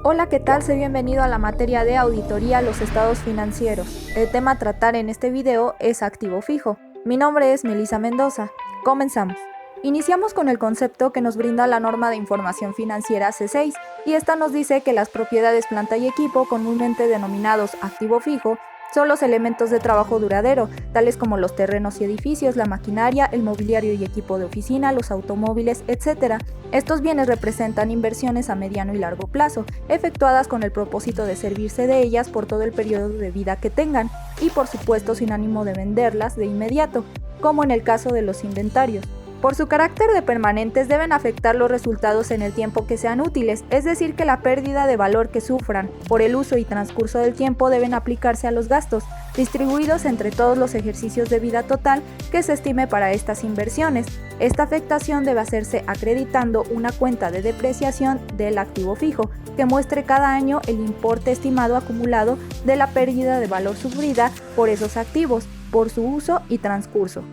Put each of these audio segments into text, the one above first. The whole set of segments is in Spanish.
Hola, ¿qué tal? Soy bienvenido a la materia de auditoría a los estados financieros. El tema a tratar en este video es activo fijo. Mi nombre es Melissa Mendoza. Comenzamos. Iniciamos con el concepto que nos brinda la norma de información financiera C6, y esta nos dice que las propiedades planta y equipo, comúnmente denominados activo fijo, son los elementos de trabajo duradero, tales como los terrenos y edificios, la maquinaria, el mobiliario y equipo de oficina, los automóviles, etc. Estos bienes representan inversiones a mediano y largo plazo, efectuadas con el propósito de servirse de ellas por todo el periodo de vida que tengan, y por supuesto sin ánimo de venderlas de inmediato, como en el caso de los inventarios. Por su carácter de permanentes deben afectar los resultados en el tiempo que sean útiles, es decir, que la pérdida de valor que sufran por el uso y transcurso del tiempo deben aplicarse a los gastos, distribuidos entre todos los ejercicios de vida total que se estime para estas inversiones. Esta afectación debe hacerse acreditando una cuenta de depreciación del activo fijo, que muestre cada año el importe estimado acumulado de la pérdida de valor sufrida por esos activos, por su uso y transcurso.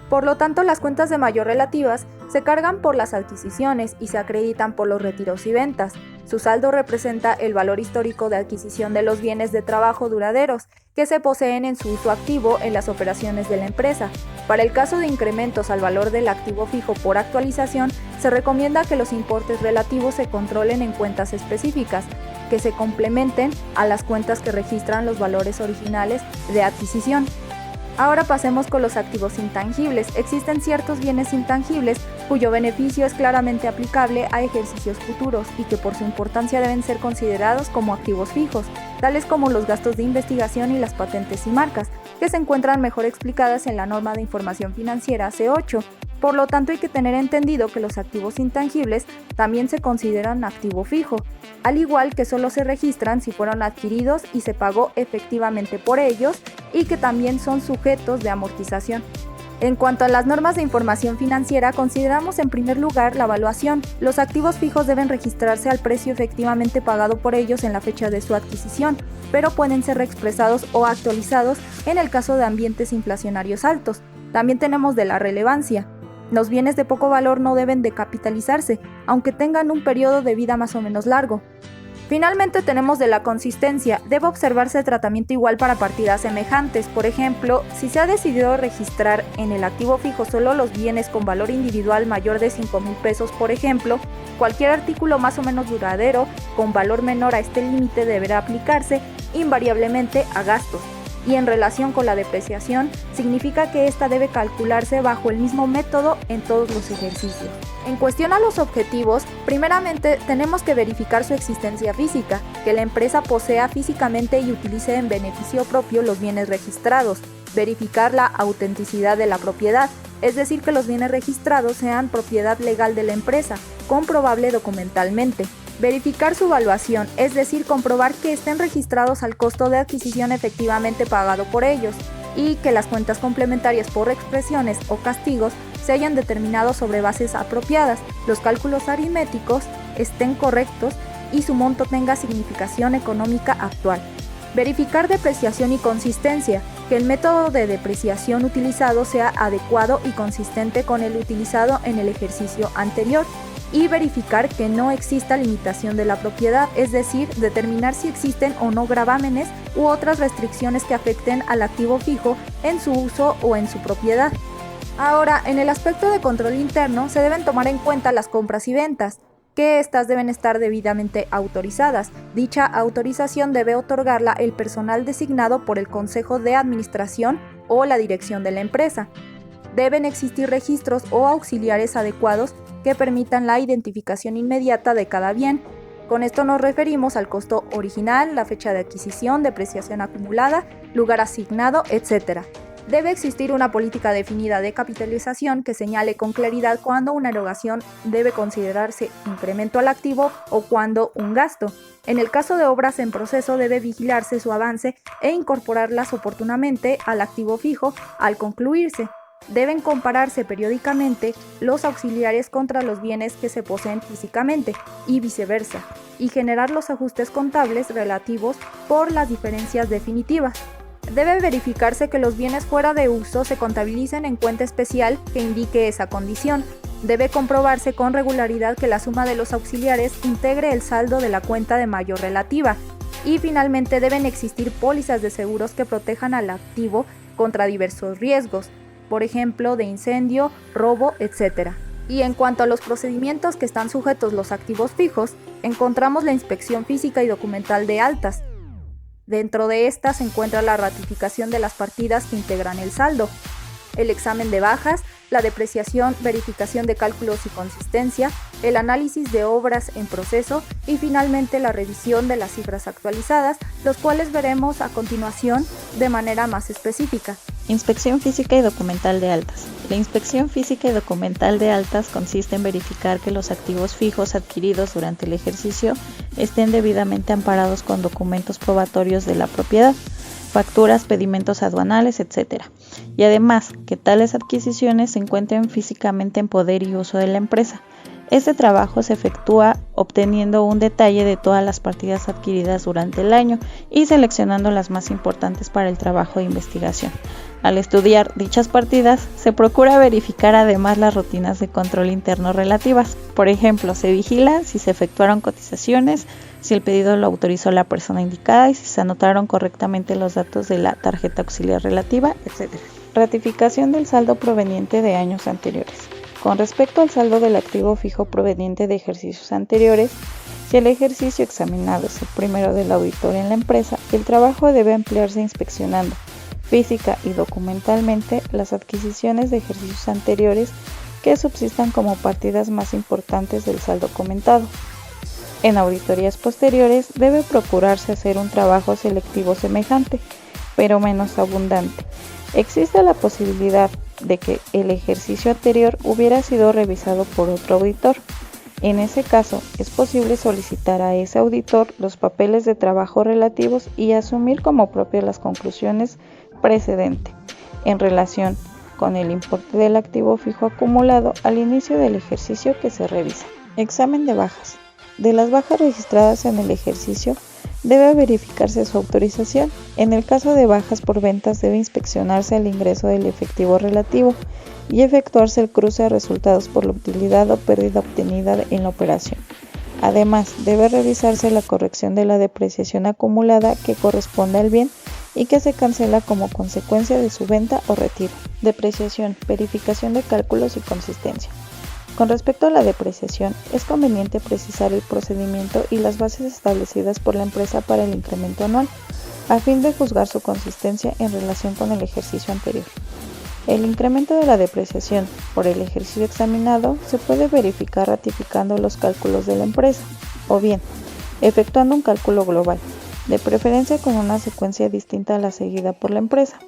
Por lo tanto, las cuentas de mayor relativas se cargan por las adquisiciones y se acreditan por los retiros y ventas. Su saldo representa el valor histórico de adquisición de los bienes de trabajo duraderos que se poseen en su uso activo en las operaciones de la empresa. Para el caso de incrementos al valor del activo fijo por actualización, se recomienda que los importes relativos se controlen en cuentas específicas, que se complementen a las cuentas que registran los valores originales de adquisición. Ahora pasemos con los activos intangibles. Existen ciertos bienes intangibles cuyo beneficio es claramente aplicable a ejercicios futuros y que por su importancia deben ser considerados como activos fijos, tales como los gastos de investigación y las patentes y marcas, que se encuentran mejor explicadas en la norma de información financiera C8. Por lo tanto, hay que tener entendido que los activos intangibles también se consideran activo fijo, al igual que solo se registran si fueron adquiridos y se pagó efectivamente por ellos, y que también son sujetos de amortización. En cuanto a las normas de información financiera, consideramos en primer lugar la evaluación. Los activos fijos deben registrarse al precio efectivamente pagado por ellos en la fecha de su adquisición, pero pueden ser reexpresados o actualizados en el caso de ambientes inflacionarios altos. También tenemos de la relevancia. Los bienes de poco valor no deben de capitalizarse, aunque tengan un periodo de vida más o menos largo. Finalmente tenemos de la consistencia. Debe observarse el tratamiento igual para partidas semejantes. Por ejemplo, si se ha decidido registrar en el activo fijo solo los bienes con valor individual mayor de 5,000 pesos, por ejemplo, cualquier artículo más o menos duradero con valor menor a este límite deberá aplicarse invariablemente a gastos. Y en relación con la depreciación, significa que ésta debe calcularse bajo el mismo método en todos los ejercicios. En cuestión a los objetivos, primeramente tenemos que verificar su existencia física, que la empresa posea físicamente y utilice en beneficio propio los bienes registrados, verificar la autenticidad de la propiedad, es decir, que los bienes registrados sean propiedad legal de la empresa, comprobable documentalmente. Verificar su valuación, es decir, comprobar que estén registrados al costo de adquisición efectivamente pagado por ellos, y que las cuentas complementarias por expresiones o castigos se hayan determinado sobre bases apropiadas, los cálculos aritméticos estén correctos y su monto tenga significación económica actual. Verificar depreciación y consistencia, que el método de depreciación utilizado sea adecuado y consistente con el utilizado en el ejercicio anterior. Y verificar que no exista limitación de la propiedad, es decir, determinar si existen o no gravámenes u otras restricciones que afecten al activo fijo en su uso o en su propiedad. Ahora, en el aspecto de control interno, se deben tomar en cuenta las compras y ventas, que éstas deben estar debidamente autorizadas. Dicha autorización debe otorgarla el personal designado por el Consejo de Administración o la dirección de la empresa. Deben existir registros o auxiliares adecuados que permitan la identificación inmediata de cada bien. Con esto nos referimos al costo original, la fecha de adquisición, depreciación acumulada, lugar asignado, etc. Debe existir una política definida de capitalización que señale con claridad cuándo una erogación debe considerarse incremento al activo o cuándo un gasto. En el caso de obras en proceso debe vigilarse su avance e incorporarlas oportunamente al activo fijo al concluirse. Deben compararse periódicamente los auxiliares contra los bienes que se poseen físicamente y viceversa, y generar los ajustes contables relativos por las diferencias definitivas. Debe verificarse que los bienes fuera de uso se contabilicen en cuenta especial que indique esa condición. Debe comprobarse con regularidad que la suma de los auxiliares integre el saldo de la cuenta de mayor relativa. Y finalmente deben existir pólizas de seguros que protejan al activo contra diversos riesgos, por ejemplo, de incendio, robo, etc. Y en cuanto a los procedimientos que están sujetos los activos fijos, encontramos la inspección física y documental de altas. Dentro de esta se encuentra la ratificación de las partidas que integran el saldo, el examen de bajas, la depreciación, verificación de cálculos y consistencia, el análisis de obras en proceso y finalmente la revisión de las cifras actualizadas, los cuales veremos a continuación de manera más específica. Inspección física y documental de altas. La inspección física y documental de altas consiste en verificar que los activos fijos adquiridos durante el ejercicio estén debidamente amparados con documentos probatorios de la propiedad, facturas, pedimentos aduanales, etc. Y además, que tales adquisiciones se encuentren físicamente en poder y uso de la empresa. Este trabajo se efectúa obteniendo un detalle de todas las partidas adquiridas durante el año y seleccionando las más importantes para el trabajo de investigación. Al estudiar dichas partidas, se procura verificar además las rutinas de control interno relativas. Por ejemplo, se vigila si se efectuaron cotizaciones, si el pedido lo autorizó la persona indicada y si se anotaron correctamente los datos de la tarjeta auxiliar relativa, etc. Ratificación del saldo proveniente de años anteriores. Con respecto al saldo del activo fijo proveniente de ejercicios anteriores, si el ejercicio examinado es el primero del auditor en la empresa, el trabajo debe ampliarse inspeccionando física y documentalmente las adquisiciones de ejercicios anteriores que subsistan como partidas más importantes del saldo comentado. En auditorías posteriores debe procurarse hacer un trabajo selectivo semejante, pero menos abundante. Existe la posibilidad de que el ejercicio anterior hubiera sido revisado por otro auditor. En ese caso, es posible solicitar a ese auditor los papeles de trabajo relativos y asumir como propias las conclusiones precedentes en relación con el importe del activo fijo acumulado al inicio del ejercicio que se revisa. Examen de bajas. De las bajas registradas en el ejercicio, debe verificarse su autorización. En el caso de bajas por ventas, debe inspeccionarse el ingreso del efectivo relativo y efectuarse el cruce de resultados por la utilidad o pérdida obtenida en la operación. Además, debe revisarse la corrección de la depreciación acumulada que corresponde al bien y que se cancela como consecuencia de su venta o retiro. Depreciación, verificación de cálculos y consistencia. Con respecto a la depreciación, es conveniente precisar el procedimiento y las bases establecidas por la empresa para el incremento anual, a fin de juzgar su consistencia en relación con el ejercicio anterior. El incremento de la depreciación por el ejercicio examinado se puede verificar ratificando los cálculos de la empresa, o bien, efectuando un cálculo global, de preferencia con una secuencia distinta a la seguida por la empresa.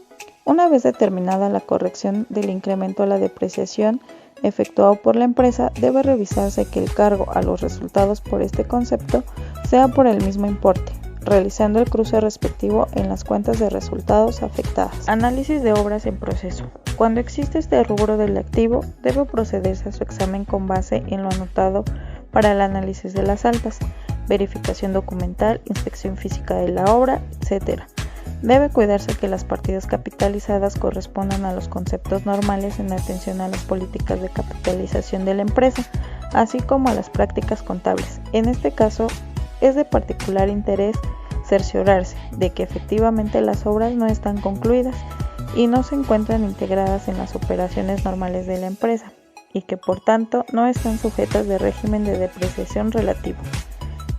Una vez determinada la corrección del incremento a la depreciación efectuado por la empresa, debe revisarse que el cargo a los resultados por este concepto sea por el mismo importe, realizando el cruce respectivo en las cuentas de resultados afectadas. Análisis de obras en proceso. Cuando existe este rubro del activo, debe procederse a su examen con base en lo anotado para el análisis de las altas, verificación documental, inspección física de la obra, etc. Debe cuidarse que las partidas capitalizadas correspondan a los conceptos normales en atención a las políticas de capitalización de la empresa, así como a las prácticas contables. En este caso, es de particular interés cerciorarse de que efectivamente las obras no están concluidas y no se encuentran integradas en las operaciones normales de la empresa, y que por tanto no están sujetas de régimen de depreciación relativo.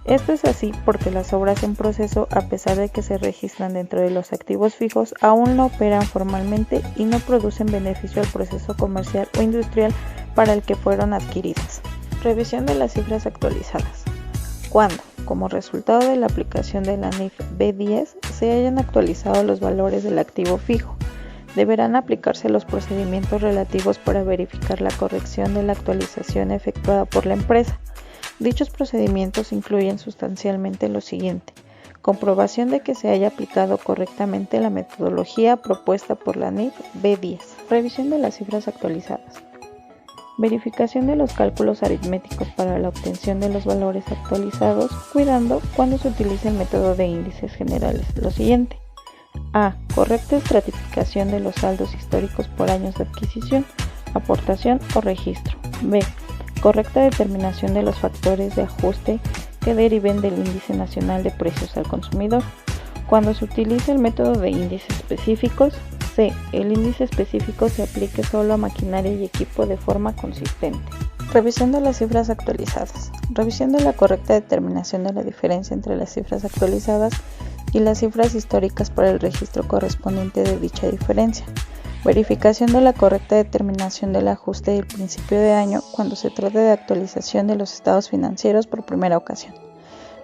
Esto es así porque las obras en proceso, a pesar de que se registran dentro de los activos fijos, aún no operan formalmente y no producen beneficio al proceso comercial o industrial para el que fueron adquiridas. Revisión de las cifras actualizadas. Cuando, como resultado de la aplicación de la NIF B10, se hayan actualizado los valores del activo fijo, deberán aplicarse los procedimientos relativos para verificar la corrección de la actualización efectuada por la empresa. Dichos procedimientos incluyen sustancialmente lo siguiente: comprobación de que se haya aplicado correctamente la metodología propuesta por la NIF B10, revisión de las cifras actualizadas, verificación de los cálculos aritméticos para la obtención de los valores actualizados, cuidando cuando se utilice el método de índices generales. Lo siguiente: A. Correcta estratificación de los saldos históricos por años de adquisición, aportación o registro. B. Correcta determinación de los factores de ajuste que deriven del Índice Nacional de Precios al Consumidor. Cuando se utiliza el método de índices específicos. C. El índice específico se aplique solo a maquinaria y equipo de forma consistente. Revisión de las cifras actualizadas. Revisión de la correcta determinación de la diferencia entre las cifras actualizadas y las cifras históricas para el registro correspondiente de dicha diferencia. Verificación de la correcta determinación del ajuste del principio de año cuando se trate de actualización de los estados financieros por primera ocasión.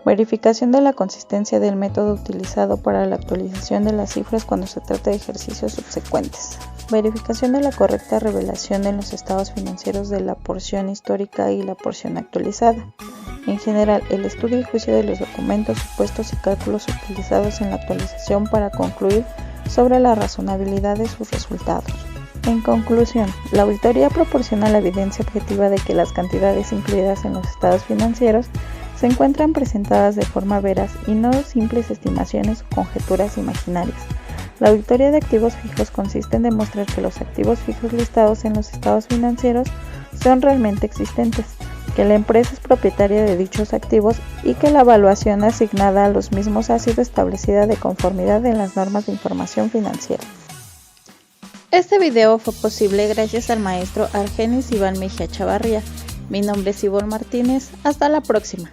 Verificación de la consistencia del método utilizado para la actualización de las cifras cuando se trate de ejercicios subsecuentes. Verificación de la correcta revelación en los estados financieros de la porción histórica y la porción actualizada. En general, el estudio y juicio de los documentos, supuestos y cálculos utilizados en la actualización para concluir sobre la razonabilidad de sus resultados. En conclusión, la auditoría proporciona la evidencia objetiva de que las cantidades incluidas en los estados financieros se encuentran presentadas de forma veraz y no simples estimaciones o conjeturas imaginarias. La auditoría de activos fijos consiste en demostrar que los activos fijos listados en los estados financieros son realmente existentes, que la empresa es propietaria de dichos activos y que la evaluación asignada a los mismos ha sido establecida de conformidad en las normas de información financiera. Este video fue posible gracias al maestro Argenis Iván Mejía Chavarría. Mi nombre es Ivonne Martínez. Hasta la próxima.